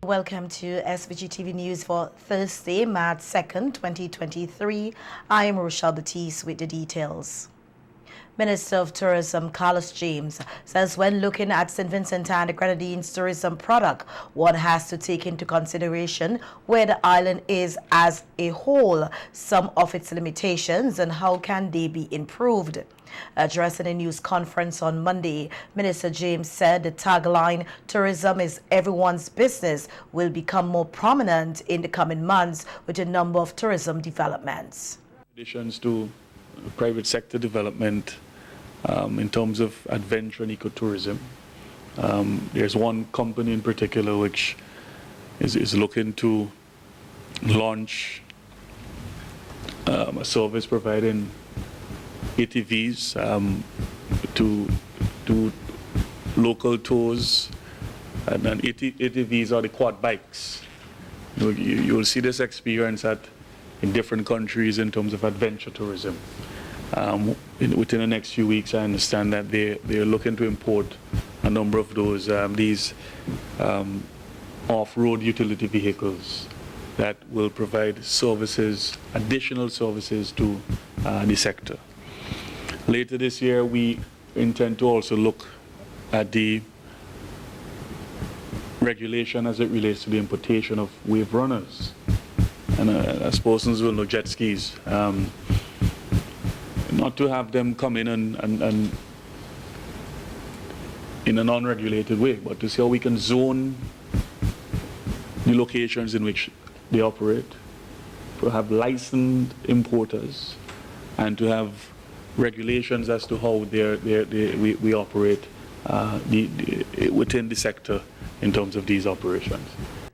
Welcome to SVG TV News for Thursday, March 2nd, 2023. I am Rochelle Batiste with the details. Minister of Tourism Carlos James says when looking at St. Vincent and the Grenadines tourism product, one has to take into consideration where the island is as a whole, some of its limitations, and how can they be improved. Addressing a news conference on Monday, Minister James said the tagline, "Tourism is everyone's business," will become more prominent in the coming months with a number of tourism developments. In addition to private sector development in terms of adventure and ecotourism, there's one company in particular which is looking to launch a service providing ATVs to local tours, and ATVs are the quad bikes. You will see this experience in different countries in terms of adventure tourism. Within the next few weeks, I understand that they're looking to import a number of these off-road utility vehicles that will provide services, additional services to the sector. Later this year, we intend to also look at the regulation as it relates to the importation of wave runners. And as persons will know, jet skis. Not to have them come in and in an unregulated way, but to see how we can zone the locations in which they operate, to have licensed importers, and to have regulations as to how we operate within the sector in terms of these operations.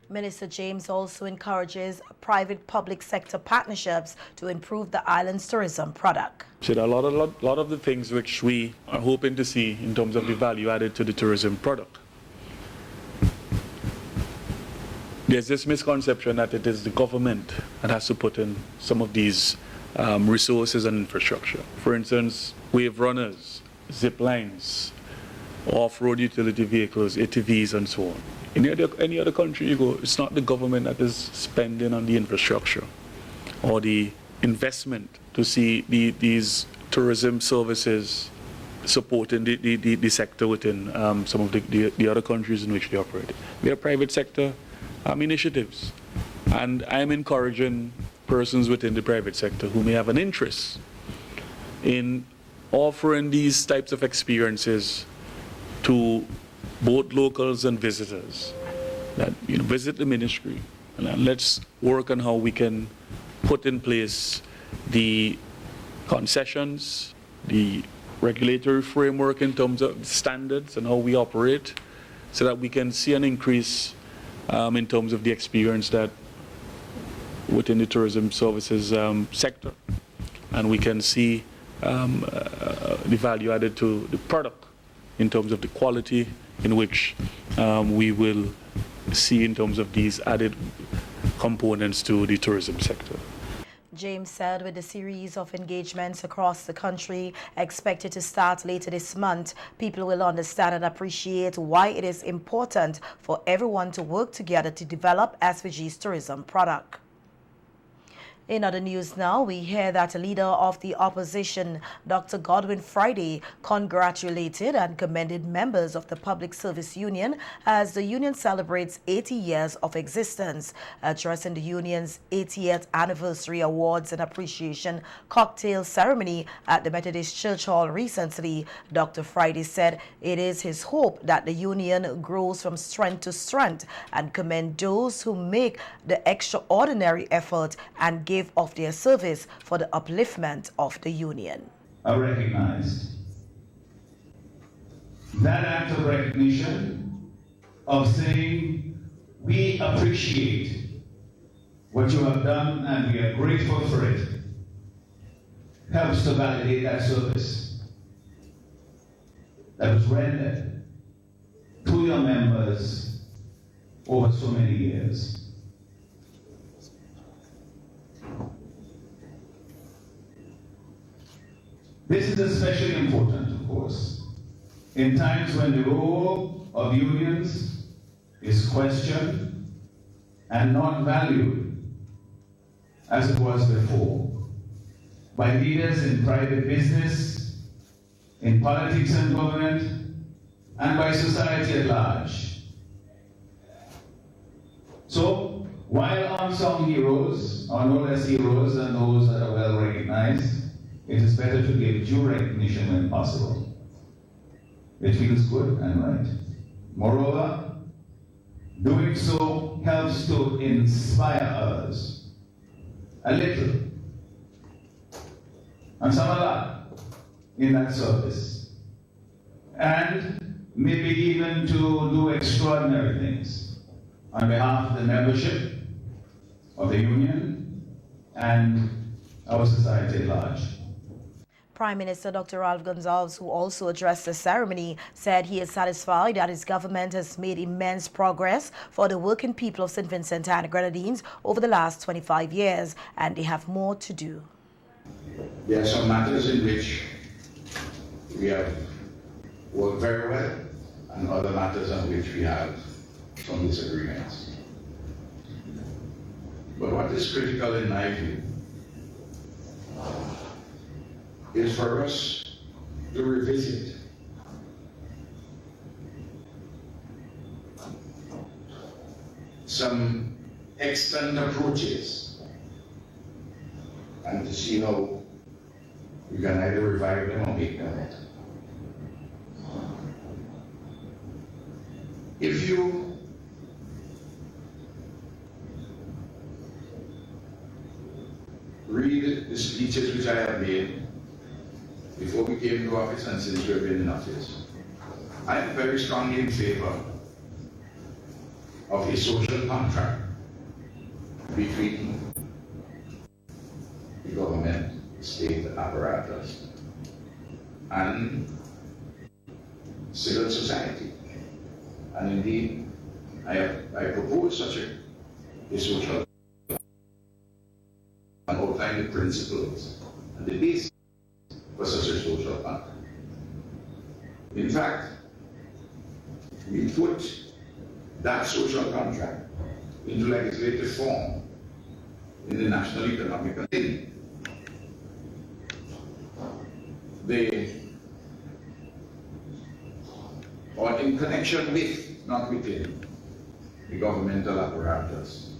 Minister James also encourages private-public sector partnerships to improve the island's tourism product. So a lot of the things which we are hoping to see in terms of the value added to the tourism product. There's this misconception that it is the government that has to put in some of these resources and infrastructure. For instance, wave runners, zip lines, off-road utility vehicles, ATVs, and so on. In any other country you go, it's not the government that is spending on the infrastructure or the investment to see these tourism services supporting the sector within some of the other countries in which they operate. We have private sector initiatives, and I'm encouraging persons within the private sector who may have an interest in offering these types of experiences to both locals and visitors, that visit the ministry and let's work on how we can put in place the concessions, the regulatory framework in terms of standards and how we operate, so that we can see an increase in terms of the experience that within the tourism services sector, and we can see the value added to the product in terms of the quality in which we will see in terms of these added components to the tourism sector. James said with a series of engagements across the country expected to start later this month, people will understand and appreciate why it is important for everyone to work together to develop SVG's tourism product. In other news now, we hear that a leader of the opposition, Dr. Godwin Friday, congratulated and commended members of the Public Service Union as the union celebrates 80 years of existence. Addressing the union's 80th anniversary awards and appreciation cocktail ceremony at the Methodist Church Hall recently, Dr. Friday said it is his hope that the union grows from strength to strength, and commend those who make the extraordinary effort and give of their service for the upliftment of the union. I recognize that act of recognition, of saying we appreciate what you have done and we are grateful for it, helps to validate that service that was rendered to your members over so many years. This is especially important, of course, in times when the role of unions is questioned and not valued as it was before by leaders in private business, in politics and government, and by society at large. So, while unsung heroes are no less heroes than those that are well recognized, it is better to give due recognition when possible. It feels good and right. Moreover, doing so helps to inspire others a little, and some a lot, in that service, and maybe even to do extraordinary things on behalf of the membership of the union and our society at large. Prime Minister Dr. Ralph Gonsalves, who also addressed the ceremony, said he is satisfied that his government has made immense progress for the working people of St. Vincent and the Grenadines over the last 25 years, and they have more to do. There are some matters in which we have worked very well, and other matters on which we have some disagreements. But what is critical in my view is for us to revisit some extant approaches and to see how we can either revive them or make them better. If you read the speeches which I have made before we came into office and since we have been in office, I am very strongly in favor of a social contract between the government, the state apparatus, and civil society. And indeed, I propose such a social and outline the principles and the basis for such a social contract. In fact, we put that social contract into legislative form in the National Economic Convention. Or in connection with, not within, the governmental apparatus.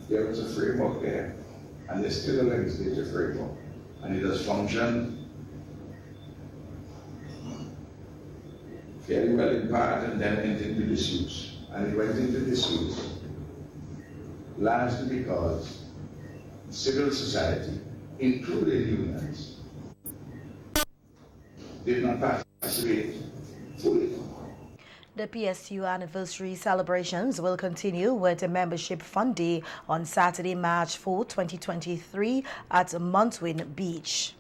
There is a framework there, and there's still a legislative framework, and it has functioned fairly well in part and then went into disuse. And it went into disuse largely because civil society, including unions, did not participate fully. The PSU anniversary celebrations will continue with a membership fun day on Saturday, March 4, 2023 at Montwin Beach.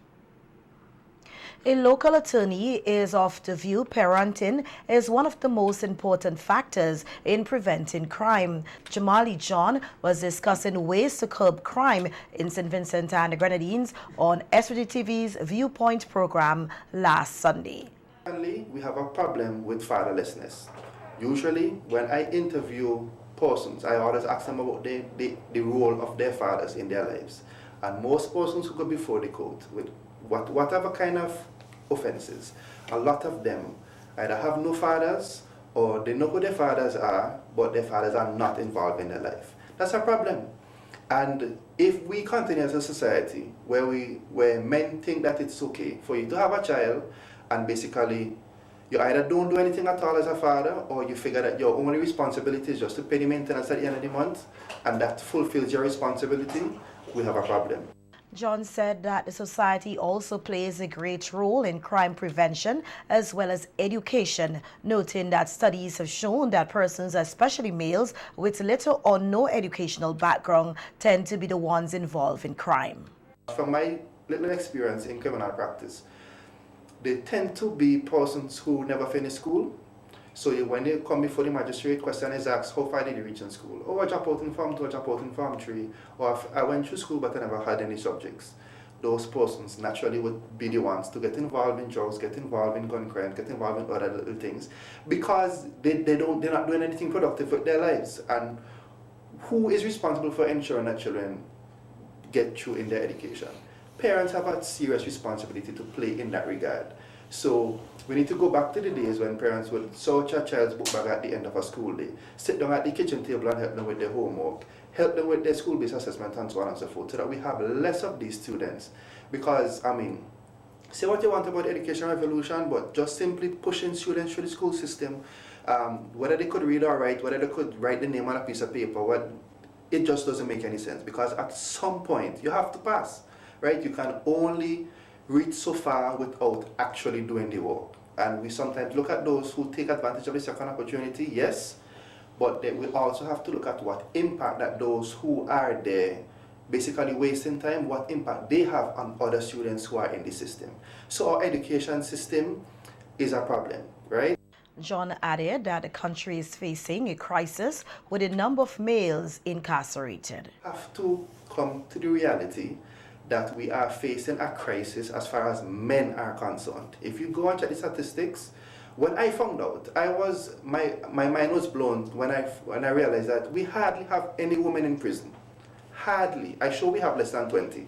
A local attorney is of the view parenting is one of the most important factors in preventing crime. Jamali John was discussing ways to curb crime in St. Vincent and the Grenadines on SVG TV's Viewpoint program last Sunday. We have a problem with fatherlessness. Usually, when I interview persons, I always ask them about the role of their fathers in their lives. And most persons who go before the court with whatever kind of offenses, a lot of them either have no fathers or they know who their fathers are, but their fathers are not involved in their life. That's a problem. And if we continue as a society where men think that it's okay for you to have a child and basically you either don't do anything at all as a father, or you figure that your only responsibility is just to pay the maintenance at the end of the month, and that fulfills your responsibility, we have a problem. John said that the society also plays a great role in crime prevention as well as education, noting that studies have shown that persons, especially males, with little or no educational background tend to be the ones involved in crime. From my little experience in criminal practice, they tend to be persons who never finish school. So when they come before the magistrate, question is asked, how far did you reach in school? Oh, I dropped out in Form 2, I dropped out in Form 3, or I went through school but I never had any subjects. those persons naturally would be the ones to get involved in drugs, get involved in gun crime, get involved in other little things, because they're not doing anything productive with their lives. And who is responsible for ensuring that children get through in their education? Parents have a serious responsibility to play in that regard. So we need to go back to the days when parents would search a child's book bag at the end of a school day, sit down at the kitchen table and help them with their homework, help them with their school-based assessment and so on and so forth, so that we have less of these students. Because, I mean, say what you want about the education revolution, but just simply pushing students through the school system, whether they could read or write, whether they could write the name on a piece of paper, it just doesn't make any sense, because at some point you have to pass, right? You can only reach so far without actually doing the work. And we sometimes look at those who take advantage of the second opportunity, yes, but then we also have to look at what impact that those who are there basically wasting time, what impact they have on other students who are in the system. So our education system is a problem, right? John added that the country is facing a crisis with a number of males incarcerated. Have to come to the reality that we are facing a crisis as far as men are concerned. If you go and check the statistics, when I found out, my mind was blown when I realized that we hardly have any women in prison. Hardly. I sure we have less than 20.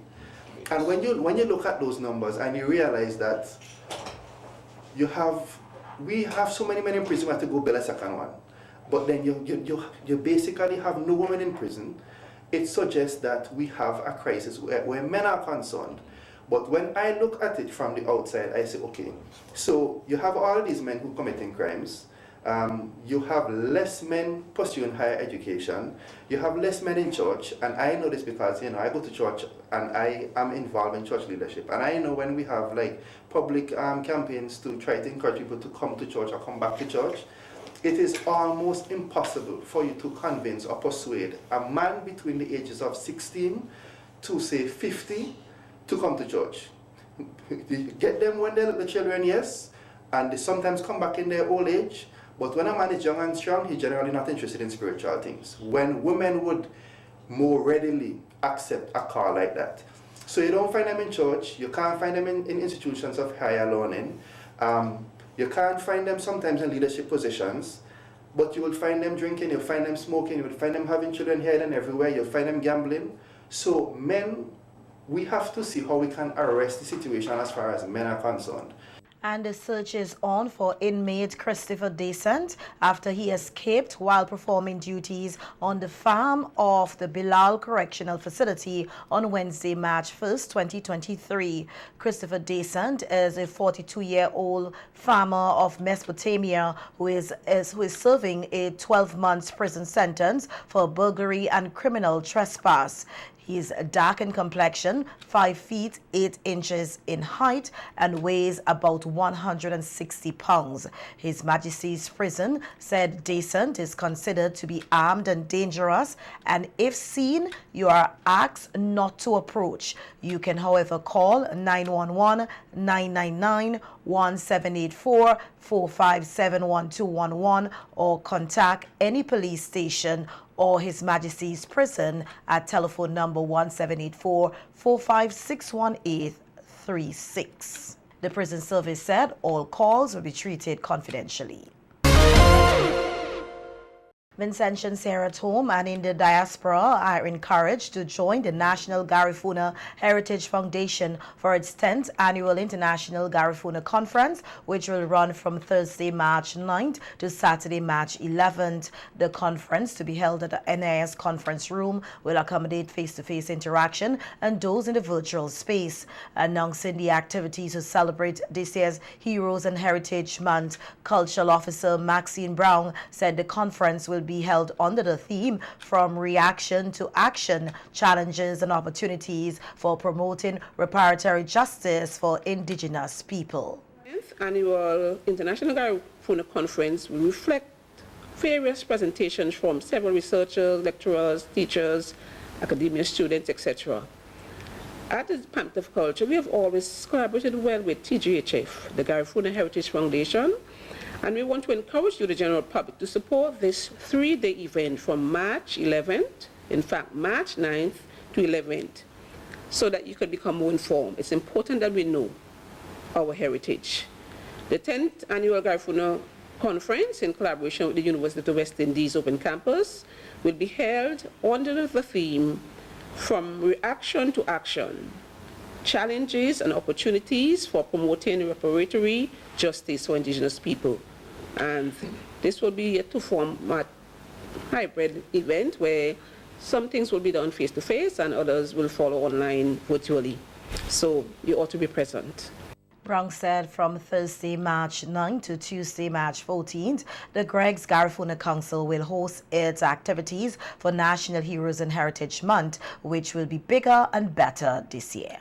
And when you look at those numbers and you realize that we have so many men in prison, we have to go build a second one. But then you basically have no women in prison. It suggests that we have a crisis where men are concerned. But when I look at it from the outside, I say, okay, so you have all these men who are committing crimes. You have less men pursuing higher education. You have less men in church. And I know this because, I go to church and I am involved in church leadership. And I know when we have like public campaigns to try to encourage people to come to church or come back to church, it is almost impossible for you to convince or persuade a man between the ages of 16 to say 50 to come to church. You get them when they're little children, yes, and they sometimes come back in their old age, but when a man is young and strong, he's generally not interested in spiritual things. When women would more readily accept a call like that. So you don't find them in church, you can't find them in institutions of higher learning. You can't find them sometimes in leadership positions, but you will find them drinking, you'll find them smoking, you will find them having children here and everywhere, you'll find them gambling. So men, we have to see how we can arrest the situation as far as men are concerned. And the search is on for inmate Christopher Descent after he escaped while performing duties on the farm of the Bilal Correctional Facility on Wednesday, March 1st, 2023. Christopher Descent is a 42-year-old farmer of Mesopotamia who is serving a 12-month prison sentence for burglary and criminal trespass. He's dark in complexion, 5 feet 8 inches in height, and weighs about 160 pounds. His Majesty's Prison said Descent is considered to be armed and dangerous, and if seen, you are asked not to approach. You can, however, call 911-999-1784, 457-1211, or contact any police station or His Majesty's Prison at telephone number 1784-456-1836. The prison service said all calls will be treated confidentially. Vincentians here at home and in the diaspora are encouraged to join the National Garifuna Heritage Foundation for its 10th annual International Garifuna Conference, which will run from Thursday, March 9th to Saturday, March 11th. The conference, to be held at the NIS Conference Room, will accommodate face-to-face interaction and those in the virtual space. Announcing the activities to celebrate this year's Heroes and Heritage Month, Cultural Officer Maxine Brown said the conference will be held under the theme From Reaction to Action, Challenges and Opportunities for Promoting Reparatory Justice for Indigenous People. The 10th annual International Garifuna Conference will reflect various presentations from several researchers, lecturers, teachers, academia students, etc. At the Department of Culture, we have always collaborated well with TGHF, the Garifuna Heritage Foundation, and we want to encourage you, the general public, to support this 3-day event from March 11th, in fact March 9th to 11th. so that you can become more informed. It's important that we know our heritage. The 10th annual Garifuna Conference, in collaboration with the University of the West Indies Open Campus, will be held under the theme From Reaction to Action, Challenges and Opportunities for Promoting Reparatory Justice for Indigenous People. And this will be a two-format hybrid event where some things will be done face-to-face and others will follow online virtually. So you ought to be present. Brown said from Thursday, March 9 to Tuesday, March 14th, the Greg's Garifuna Council will host its activities for National Heroes and Heritage Month, which will be bigger and better this year.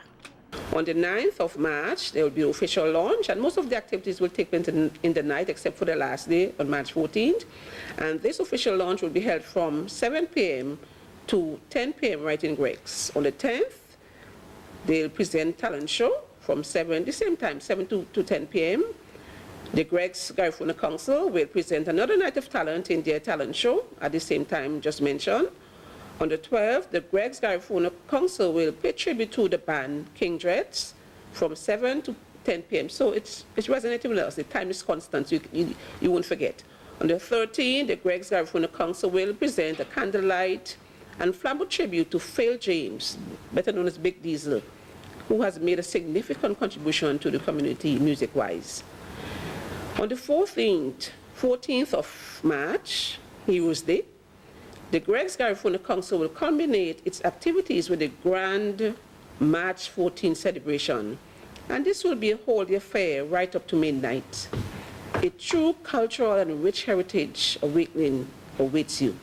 On the 9th of March, there will be an official launch, and most of the activities will take place in the night, except for the last day on March 14th. And this official launch will be held from 7 p.m. to 10 p.m. right in Greg's. On the 10th, they'll present talent show from 7 to 10 p.m. The Greg's Garifuna Council will present another night of talent in their talent show at the same time just mentioned. On the 12th, the Greg's Garifuna Council will pay tribute to the band King Dreads from 7 to 10 p.m. So it's resonating with us. The time is constant, you won't forget. On the 13th, the Greg's Garifuna Council will present a candlelight and flambeau tribute to Phil James, better known as Big Diesel, who has made a significant contribution to the community music-wise. On the 14th of March, Heroes Day, the Greg's Garifuna Council will culminate its activities with a grand March 14 celebration. And this will be a whole-day affair right up to midnight. A true cultural and rich heritage awakening awaits you.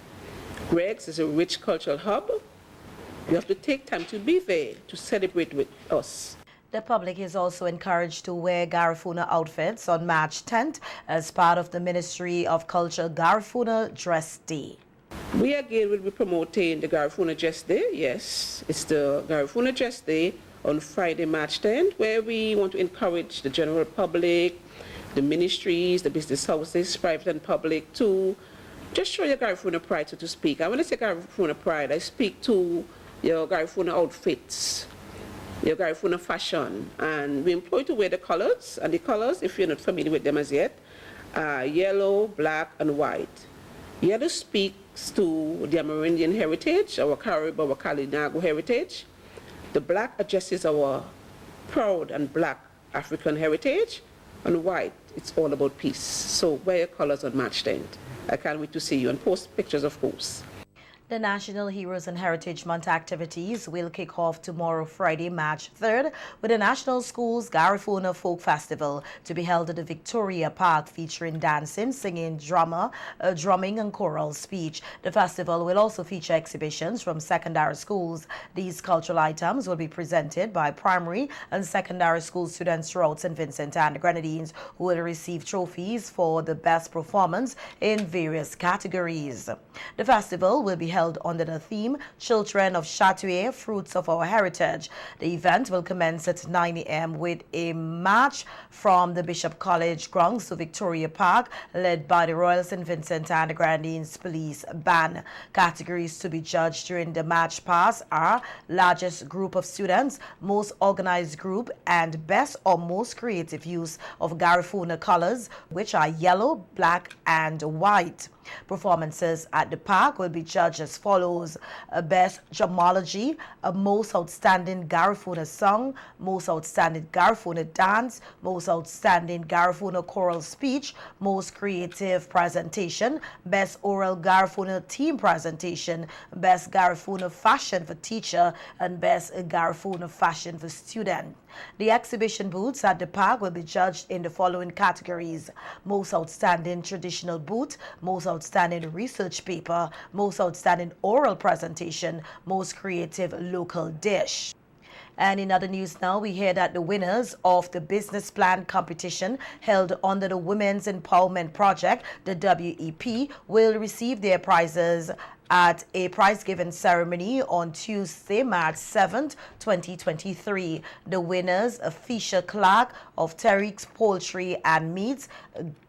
Greg's is a rich cultural hub. You have to take time to be there to celebrate with us. The public is also encouraged to wear Garifuna outfits on March 10th as part of the Ministry of Culture Garifuna Dress Day. We again will be promoting the Garifuna Dress Day. Yes, it's the Garifuna Dress Day on Friday, March 10th, where we want to encourage the general public, the ministries, the business houses, private and public, to just show your Garifuna pride, so to speak. And when I say Garifuna pride, I speak to your Garifuna outfits, your Garifuna fashion. And we employ to wear the colors, and the colors, if you're not familiar with them as yet, are yellow, black, and white. Yellow speaks to the Amerindian heritage, our Carib, our Kalinago heritage. The black addresses our proud and black African heritage. And white, it's all about peace. So wear your colors on March 10th. I can't wait to see you and post pictures, of course. The National Heroes and Heritage Month activities will kick off tomorrow, Friday, March 3rd, with the National Schools Garifuna Folk Festival to be held at the Victoria Park, featuring dancing, singing, drumming, and choral speech. The festival will also feature exhibitions from secondary schools. These cultural items will be presented by primary and secondary school students throughout St. Vincent and the Grenadines, who will receive trophies for the best performance in various categories. The festival will be held under the theme Children of Chatouet, Fruits of Our Heritage. The event will commence at 9 a.m. with a march from the Bishop College grounds to Victoria Park, led by the Royal St. Vincent and the Grenadines Police Band. Categories to be judged during the march past are largest group of students, most organized group, and best or most creative use of Garifuna colors, which are yellow, black, and white. Performances at the park will be judged as follows: Best Dramology, Most Outstanding Garifuna Song, Most Outstanding Garifuna Dance, Most Outstanding Garifuna Choral Speech, Most Creative Presentation, Best Oral Garifuna Team Presentation, Best Garifuna Fashion for Teacher, and Best Garifuna Fashion for Student. The exhibition booths at the park will be judged in the following categories: Most Outstanding Traditional Booth, Most Outstanding Research Paper, Most Outstanding Oral Presentation, Most Creative Local Dish. And in other news now, we hear that the winners of the business plan competition held under the Women's Empowerment Project, the WEP, will receive their prizes at a prize-giving ceremony on Tuesday, March 7th, 2023. The winners, Fisher Clark of Terrick's Poultry and Meats,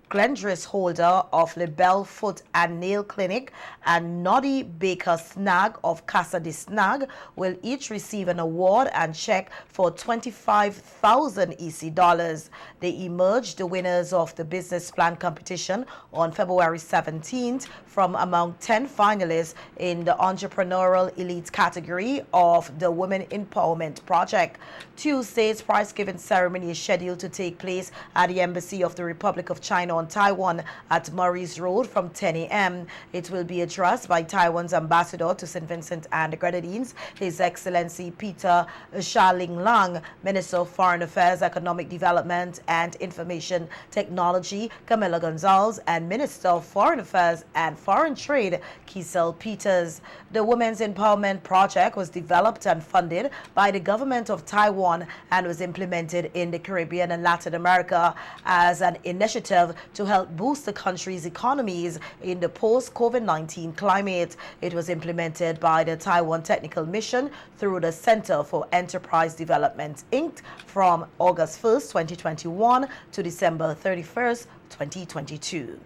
Glendris holder of LaBelle Foot and Nail Clinic and Noddy Baker Snag of Casa de Snag will each receive an award and check for 25,000 EC dollars. They emerged the winners of the business plan competition on February 17th from among 10 finalists in the entrepreneurial elite category of the Women Empowerment Project. Tuesday's prize-giving ceremony is scheduled to take place at the Embassy of the Republic of China on Taiwan at Murray's Road from 10 a.m. It will be addressed by Taiwan's ambassador to St. Vincent and the Grenadines, His Excellency Peter Sha-Ling Lang, Minister of Foreign Affairs, Economic Development and Information Technology, Camila Gonzalez, and Minister of Foreign Affairs and Foreign Trade, Kiesel Peters. The Women's Empowerment Project was developed and funded by the government of Taiwan and was implemented in the Caribbean and Latin America as an initiative to help boost the country's economies in the post-COVID-19 climate. It was implemented by the Taiwan Technical Mission through the Center for Enterprise Development, Inc. from August 1st, 2021 to December 31st, 2022.